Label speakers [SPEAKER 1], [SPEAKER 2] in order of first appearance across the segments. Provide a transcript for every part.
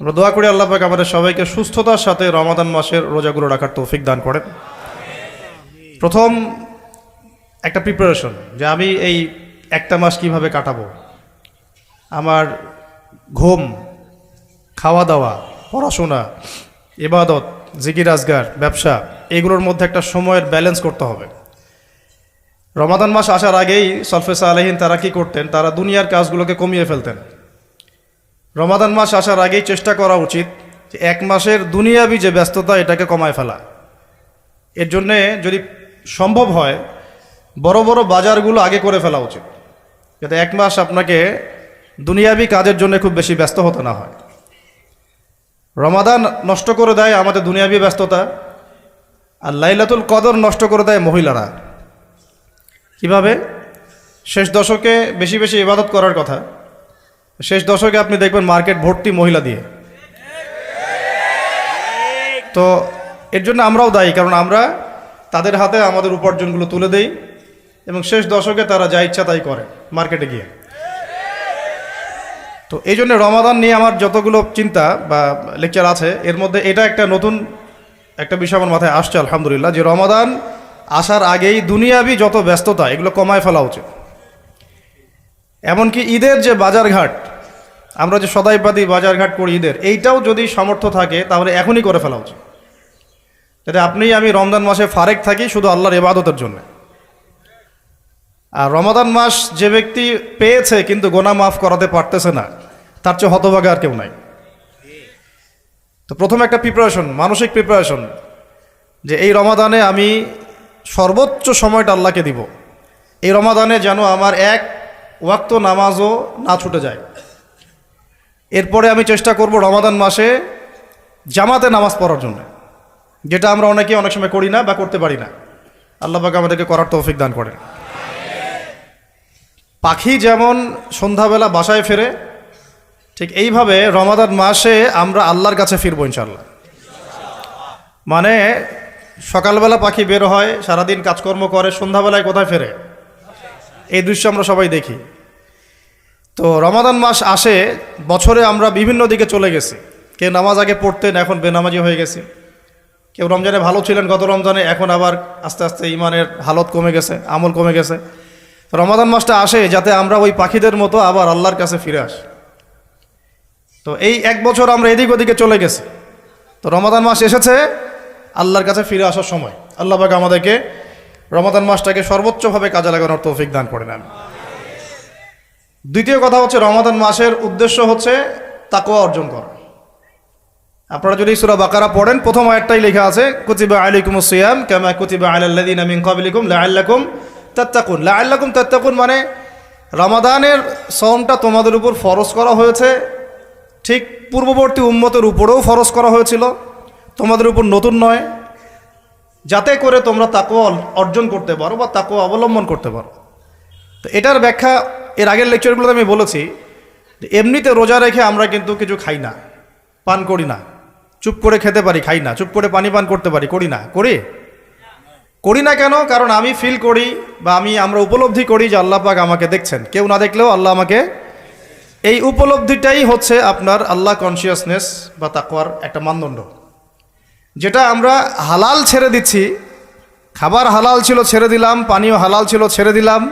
[SPEAKER 1] আমরা দোয়া করি আল্লাহ পাক আমাদের সবাইকে সুস্থতার সাথে রমাদান মাসের রোজাগুলো রাখার তৌফিক দান করেন। প্রথম একটা প্রিপারেশন যে আমি এই একটা মাস কিভাবে কাটাবো, আমার ঘুম, খাওয়া দাওয়া, পড়াশোনা, ইবাদত, জিকির আজগার, ব্যবসা, এগুলোর মধ্যে একটা সময়ের ব্যালেন্স করতে হবে। রমাদান মাস আসার আগেই সলফে সালেহিন তারা কি করতেন, তারা দুনিয়ার কাজগুলোকে কমিয়ে ফেলতেন। রমাদান মাস আসার আগেই চেষ্টা করা উচিত যে এক মাসের দুনিয়াবি যে ব্যস্ততা এটাকে কমায় ফেলা। এর জন্যে যদি সম্ভব হয় বড় বড় বাজারগুলো আগে করে ফেলা উচিত, যাতে এক মাস আপনাকে দুনিয়াবি কাজের জন্য খুব বেশি ব্যস্ত হতে না হয়। রমাদান নষ্ট করে দেয় আমাদের দুনিয়াবি ব্যস্ততা, আর লাইলাতুল কদর নষ্ট করে দেয় মহিলারা। কিভাবে? শেষ দশকে বেশি বেশি ইবাদত করার কথা, শেষ দশকে আপনি দেখবেন মার্কেট ভর্তি মহিলা দিয়ে। তো এর জন্য আমরাও দায়ী, কারণ আমরা তাদের হাতে আমাদের উপার্জনগুলো তুলে দেই এবং শেষ দশকে তারা যা ইচ্ছা তাই করে মার্কেটে গিয়ে। তো এই জন্য রমাদান নিয়ে আমার যতগুলো চিন্তা বা লেকচার আছে এর মধ্যে এটা একটা নতুন একটা বিষয় আমার মাথায় আসছে আলহামদুলিল্লাহ, যে রমাদান আসার আগেই দুনিয়াবি যত ব্যস্ততা এগুলো কমায় ফেলা উচিত। এমনকি ঈদের যে বাজারঘাট, আমরা যে সদাইবাদী বাজারঘাট করি ঈদের, এইটাও যদি সামর্থ্য থাকে তাহলে এখনই করে ফেলা উচিত, যাতে আপনি আমি রমজান মাসে ফারেক থাকি শুধু আল্লাহর ইবাদতের জন্য। আর রমাদান মাস যে ব্যক্তি পেয়েছে কিন্তু গোনা মাফ করাতে পারতেছে না, তার চেয়ে হতভাগা আর কেউ নাই। তো প্রথম একটা প্রিপারেশন, মানসিক প্রিপারেশন, যে এই রমাদানে আমি সর্বোচ্চ সময়টা আল্লাহকে দিব। এই রমাদানে যেন আমার এক ওয়াক্ত নামাজও না ছুটে যায়। এরপরে আমি চেষ্টা করব রমাদান মাসে জামাতে নামাজ পড়ার জন্য, যেটা আমরা অনেকে অনেক সময় করি না বা করতে পারি না। আল্লাহ পাক আমাদেরকে করার তৌফিক দান করেন। পাখি যেমন সন্ধ্যাবেলা বাসায় ফেরে, ঠিক এইভাবে রমাদান মাসে আমরা আল্লাহর কাছে ফিরবো ইনশাআল্লাহ। মানে সকালবেলা পাখি বের হয়, সারাদিন কাজকর্ম করে, সন্ধ্যাবেলায় কোথায় ফেরে, এই দৃশ্য আমরা সবাই দেখি। তো রমাদান মাস আসে, বছরে আমরা বিভিন্ন দিকে চলে গেছি। কেউ নামাজ আগে পড়তেন, এখন বেনামাজি হয়ে গেছি। কেউ রমজানে ভালো ছিলেন গত রমজানে, এখন আবার আস্তে আস্তে ইমানের হালত কমে গেছে, আমল কমে গেছে। রমাদান মাসটা আসে যাতে আমরা ওই পাখিদের মতো আবার আল্লাহর কাছে ফিরে আসি। তো এই এক বছর আমরা এদিক ওদিকে চলে গেছি, তো রমাদান মাস এসেছে আল্লাহর কাছে ফিরে আসার সময়। আল্লাহ পাক আমাদেরকে রমাদান মাসটাকে সর্বোচ্চভাবে কাজে লাগানোর তৌফিক দান করেন। দ্বিতীয় কথা হচ্ছে, রমাদান মাসের উদ্দেশ্য হচ্ছে তাকওয়া অর্জন করা। আপনারা যদি সূরা বাকারা পড়েন, প্রথম আয়াতটাই লেখা আছে কুতিবা আলাইকুমুস সিয়াম কামা কুতিবা আলাল লাযিনা মিন ক্বাবলিকুম লাআল্লাকুম তাত্তাকুন। লাআল্লাকুম তাত্তাকুন মানে রমাদানের সওমটা তোমাদের উপর ফরজ করা হয়েছে, ঠিক পূর্ববর্তী উম্মতের উপরেও ফরজ করা হয়েছিল, তোমাদের উপর নতুন নয়, যাতে করে তোমরা তাকওয়া অর্জন করতে পারো বা তাকওয়া অবলম্বন করতে পারো। তো এটার ব্যাখ্যা এর আগের লেকচারগুলোতে আমি বলেছি, এমনিতে রোজা রেখে আমরা কিন্তু কিছু খাই না, পান করি না। চুপ করে খেতে পারি, খাই না। চুপ করে পানি পান করতে পারি, করি না। করি না কেন? কারণ আমি ফিল করি বা আমরা উপলব্ধি করি যে আল্লাহ পাক আমাকে দেখছেন, কেউ না দেখলেও আল্লাহ আমাকে। এই উপলব্ধিটাই হচ্ছে আপনার আল্লাহ কনসিয়াসনেস বা তাকওয়ার একটা মানদণ্ড, যেটা আমরা হালাল ছেড়ে দিচ্ছি। খাবার হালাল ছিল ছেড়ে দিলাম, পানীয় হালাল ছিল ছেড়ে দিলাম,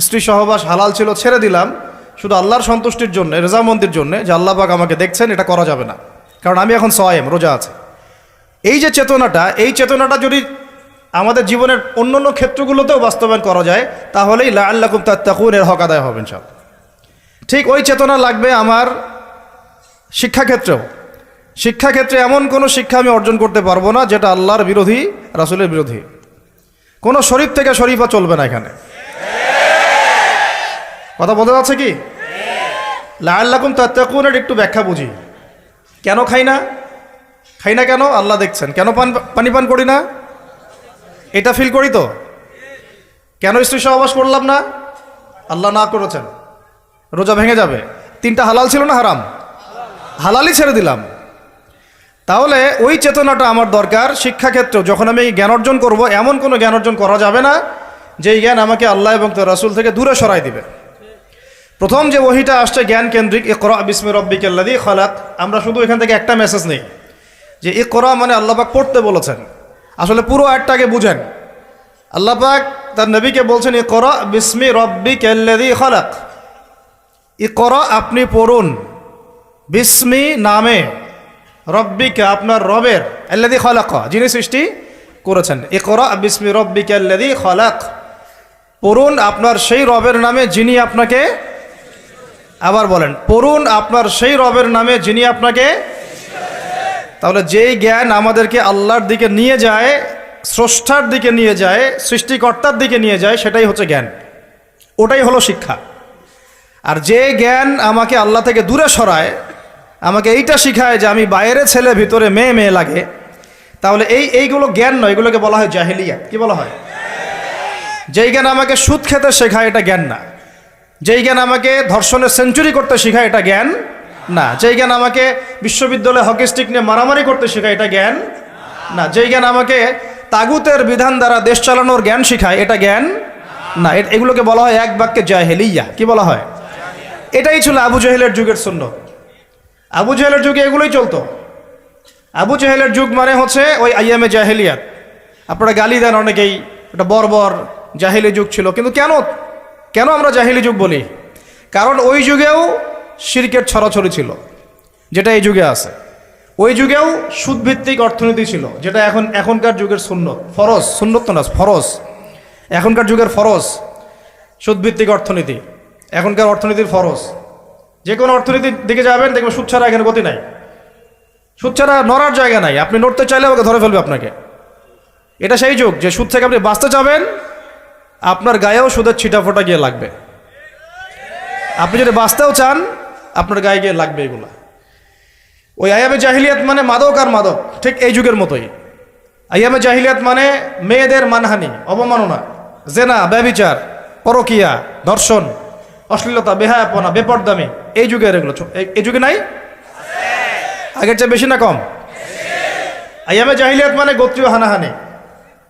[SPEAKER 1] স্ত্রী সহবাস হালাল ছিল ছেড়ে দিলাম, শুধু আল্লাহর সন্তুষ্টির জন্য, রেজামন্দির জন্য, যে আল্লাহ পাক আমাকে দেখছেন, এটা করা যাবে না। কারণ আমি এখন সায়েম, রোজা আছে। এই যে চেতনাটা, এই চেতনাটা যদি আমাদের জীবনের অন্যান্য ক্ষেত্রগুলোতেও বাস্তবায়ন করা যায়, তাহলেই লাআল্লাকুম তাত্তাকুন এর হক আদায় হবে ইনশাআল্লাহ। ঠিক ওই চেতনা লাগবে আমার শিক্ষাক্ষেত্রেও। শিক্ষাক্ষেত্রে এমন কোনো শিক্ষা আমি অর্জন করতে পারবো না যেটা আল্লাহর বিরোধী, রাসূলের বিরোধী। কোনো শরীফ থেকে শরীফা চলবে না এখানে। কথা বলতে যাচ্ছে কি? লাআল্লাকুম তাত্তাকুনের একটু ব্যাখ্যা বুঝি। কেন খাই না? কেন? আল্লাহ দেখছেন। কেন পানি পান করি না? এটা ফিল করি তো। কেন স্ত্রী সহবাস করলাম না? আল্লাহ না করেছেন, রোজা ভেঙে যাবে। তিনটা হালাল ছিল না হারাম? হালালই ছেড়ে দিলাম। তাহলে ওই চেতনাটা আমার দরকার শিক্ষাক্ষেত্রেও। যখন আমি জ্ঞান অর্জন করব, এমন কোনো জ্ঞান অর্জন করা যাবে না যেই জ্ঞান আমাকে আল্লাহ এবং তার রাসূল থেকে দূরে সরাই দিবে। প্রথম যে ওহিটা আসছে জ্ঞান কেন্দ্রিক, ইকরা বিসমি রব্বিকাল্লাযী খালাক, আমরা শুধু এখান থেকে একটা মেসেজ নেই যে ইকরা মানে আল্লাহ পাক পড়তে বলেছেন। আসলে পুরো আয়াতটাকে বুঝেন। আল্লাহ পাক তার নবীকে বলছেন ইকরা বিসমি রব্বিকাল্লাযী খালাক, ইকরা আপনি পড়ুন, বিসমি নামে, রব্বিকা আপনার রবের, আল্লাযী খালাক যিনি সৃষ্টি করেছেন। ইকরা বিসমি রব্বিকাল্লাযী খালাক, পড়ুন আপনার সেই রবের নামে যিনি আপনাকে, আবার বলেন পড়ুন আপনার সেই রবের নামে যিনি আপনাকে। তাহলে যেই জ্ঞান আমাদেরকে আল্লাহর দিকে নিয়ে যায়, স্রষ্টার দিকে নিয়ে যায়, সৃষ্টিকর্তার দিকে নিয়ে যায়, সেটাই হচ্ছে জ্ঞান, ওটাই হলো শিক্ষা। আর যে জ্ঞান আমাকে আল্লাহ থেকে দূরে সরায়, আমাকে এইটা শিখায় যে আমি বাইরে ছেলে ভিতরে মেয়ে মেয়ে লাগে, তাহলে এইগুলো জ্ঞান নয়, এগুলোকে বলা হয় জাহেলিয়াত। কি বলা হয়? যেই জ্ঞান আমাকে সুদ খেতে শেখায় এটা জ্ঞান না। যেই জ্ঞান আমাকে ধর্ষণের সেঞ্চুরি করতে শেখায় এটা জ্ঞান না। যেই জ্ঞান আমাকে বিশ্ববিদ্যালয়ে হকি স্টিক নিয়ে মারামারি করতে শেখায় এটা জ্ঞান না। যেই জ্ঞান আমাকে তাগুতের বিধান দ্বারা দেশ চালানোর জ্ঞান শেখায় এটা জ্ঞান না। এগুলোকে বলা হয় এক বাক্যে জাহেলিয়া। কি বলা হয়? এটাই ছিল আবু জেহেলের যুগের সুন্নত। আবু জেহেলের যুগে এগুলোই চলতো। আবু জেহেলের যুগ মানে হচ্ছে ওই আইয়ামে জাহেলিয়াত। আপনারা গালি দেন অনেকেই, এটা বর্বর জাহেলি যুগ ছিল। কিন্তু কেন আমরা জাহেলি যুগ বলি? কারণ ওই যুগেও শিরকের ছড়াছড়ি ছিল, যেটা এই যুগে আছে। ওই যুগেও সুদভিত্তিক অর্থনীতি ছিল, যেটা এখনকার যুগের সুন্নত, ফরজ, সুন্নত তো না, ফরজ। এখনকার যুগের ফরজ সুদভিত্তিক অর্থনীতি, এখনকার অর্থনীতির ফরজ। যে কোনো অর্থনীতির দিকে যাবেন দেখবেন সুদ ছাড়া এখানে গতি নাই, সুদ ছাড়া নড়ার জায়গা নাই। আপনি নড়তে চাইলে ওকে ধরে ফেলবে আপনাকে। এটা সেই যুগ যে সুদ থেকে আপনি বাঁচতে চাবেন, আপনার গায়েও সুদের ছিটাফোটা গিয়ে লাগবে। আপনি যদি বাঁচতেও চান, আপনার গায়ে গিয়ে লাগবে এগুলা। ওই আইয়ামে জাহিলিয়াত মানে মাদক আর মাদক, ঠিক এই যুগের মতোই। আইয়ামে জাহিলিয়াত মানে মেয়েদের মানহানি, অবমাননা, জেনা, ব্যভিচার, পরকিয়া, ধর্ষণ, অশ্লীলতা, বেহায়াপনা, বেপরদামি। এই যুগের এগুলো এই যুগে নাই? আগের চেয়ে বেশি না কম? আইয়ামে জাহিলিয়াত মানে গোত্রীয় হানাহানি,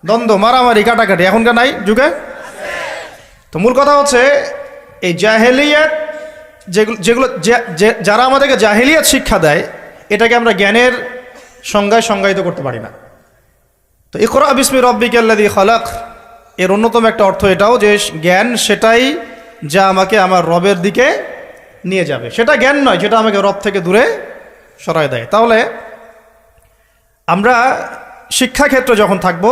[SPEAKER 1] দ্বন্দ্ব, মারামারি, কাটাকাটি। এখনকার নাই যুগে? তো মূল কথা হচ্ছে এই জাহেলিয়াত, যেগুলো যারা আমাদেরকে জাহেলিয়াত শিক্ষা দেয়, এটাকে আমরা জ্ঞানের সংজ্ঞায় সংজ্ঞায়িত করতে পারি না। তো ইকরা বিসমি রব্বিকাল্লাযী খালাক এর অন্যতম একটা অর্থ এটাও যে জ্ঞান সেটাই যা আমাকে আমার রবের দিকে নিয়ে যাবে। সেটা জ্ঞান নয় যেটা আমাকে রব থেকে দূরে সরায় দেয়। তাহলে আমরা শিক্ষাক্ষেত্রে যখন থাকবো,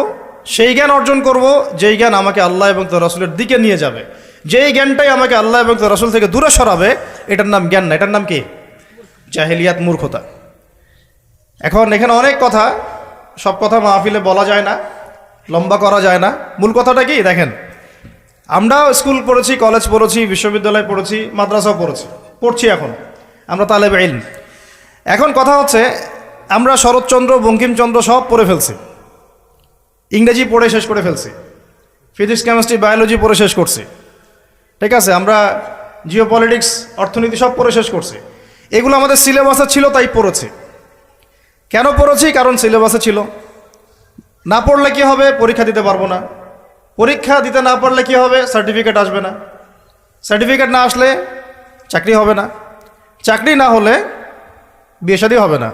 [SPEAKER 1] সেই জ্ঞান অর্জন করব যেই জ্ঞান আমাকে আল্লাহ এবং তার রাসূলের দিকে নিয়ে যাবে। যেই জ্ঞানটাই আমাকে আল্লাহ এবং তার রাসূল থেকে দূরে সরাবে, এটার নাম জ্ঞান না, এটার নাম কি? জাহেলিয়াত, মূর্খতা। এখন এখানে অনেক কথা, সব কথা মাহফিলে বলা যায় না, লম্বা করা যায় না। মূল কথাটা কি দেখেন, আমরাও স্কুল পড়েছি, কলেজ পড়েছি, বিশ্ববিদ্যালয় পড়েছি, মাদ্রাসাও পড়ছি, এখন আমরা তালেবে ইলম। এখন কথা হচ্ছে আমরা শরৎচন্দ্র, বঙ্কিমচন্দ্র সব পড়ে ফেলছি, ইংরেজি পড়ে শেষ করে ফেলছি, ফিজিক্স, কেমিস্ট্রি, বায়োলজি পড়ে শেষ করছি, ঠিক আছে? আমরা জিওপলিটিক্স, অর্থনীতি সব পড়ে শেষ করছি। এগুলো আমাদের সিলেবাসে ছিল তাই পড়েছি। কেন পড়েছি? কারণ সিলেবাসে ছিল। না পড়লে কি হবে? পরীক্ষা দিতে পারবো না। পরীক্ষা দিতে না পারলে কি হবে? সার্টিফিকেট আসবে না। সার্টিফিকেট না আসলে চাকরি হবে না। চাকরি না হলে বিয়ে শাদী হবে না।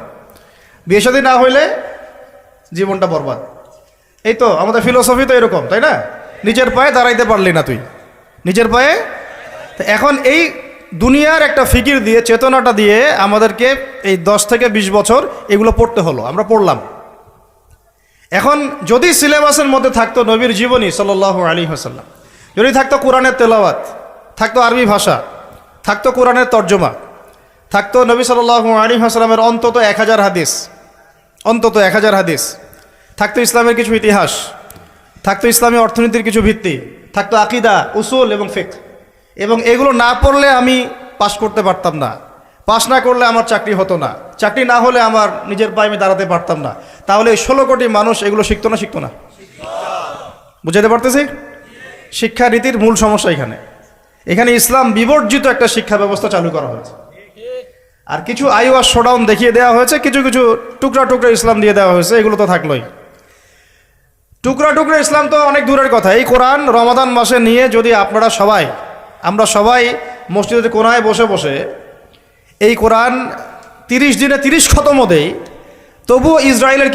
[SPEAKER 1] বিয়ে শাদী না হইলে জীবনটা বরবাদ। এই তো আমাদের ফিলোসফি তো এরকম, তাই না? নিজের পায়ে দাঁড়াইতে পারলি না তুই, নিজের পায়ে। এখন এই দুনিয়ার একটা ফিকির দিয়ে, চেতনাটা দিয়ে আমাদেরকে এই 10 থেকে 20 বছর এগুলো পড়তে হলো। আমরা পড়লাম। এখন যদি সিলেবাসের মধ্যে থাকতো নবীর জীবনী সাল্লাল্লাহু আলাইহি ওয়াসাল্লাম, যদি থাকতো কোরআনের তেলাওয়াত, থাকতো আরবি ভাষা, থাকতো কোরআনের তর্জমা, থাকতো নবী সাল্লাল্লাহু আলাইহি ওয়াসাল্লামের অন্তত 1000 হাদিস, অন্তত 1000 হাদিস, থাকতো ইসলামের কিছু ইতিহাস, থাকতো ইসলামী অর্থনীতির কিছু ভিত্তি, থাকতো আকীদা, উসুল এবং ফিকহ। এবং এগুলো না পড়লে আমি পাশ করতে পারতাম না। পাশ না করলে আমার চাকরি হতো না। চাকরি না হলে আমার নিজের পায়ে আমি দাঁড়াতে পারতাম না। তাহলে এই 16 কোটি মানুষ এগুলো শিখতো না? বুঝাতে পারতেছি? শিক্ষানীতির মূল সমস্যা এখানে ইসলাম বিবর্জিত একটা শিক্ষা ব্যবস্থা চালু করা হয়েছে। আর কিছু আইওয়াস শোডাউন দেখিয়ে দেওয়া হয়েছে, কিছু কিছু টুকরা টুকরা ইসলাম দিয়ে দেওয়া হয়েছে। এগুলো তো থাকলোই। টুকরা টুকরা ইসলাম তো অনেক দূরের কথা। এই কোরআন রমাদান মাসে নিয়ে যদি আমরা সবাই মসজিদের কোনায় বসে বসে এই কোরআন 30 দিনে 30 খতমও দেই, তবুও ইসরায়েলের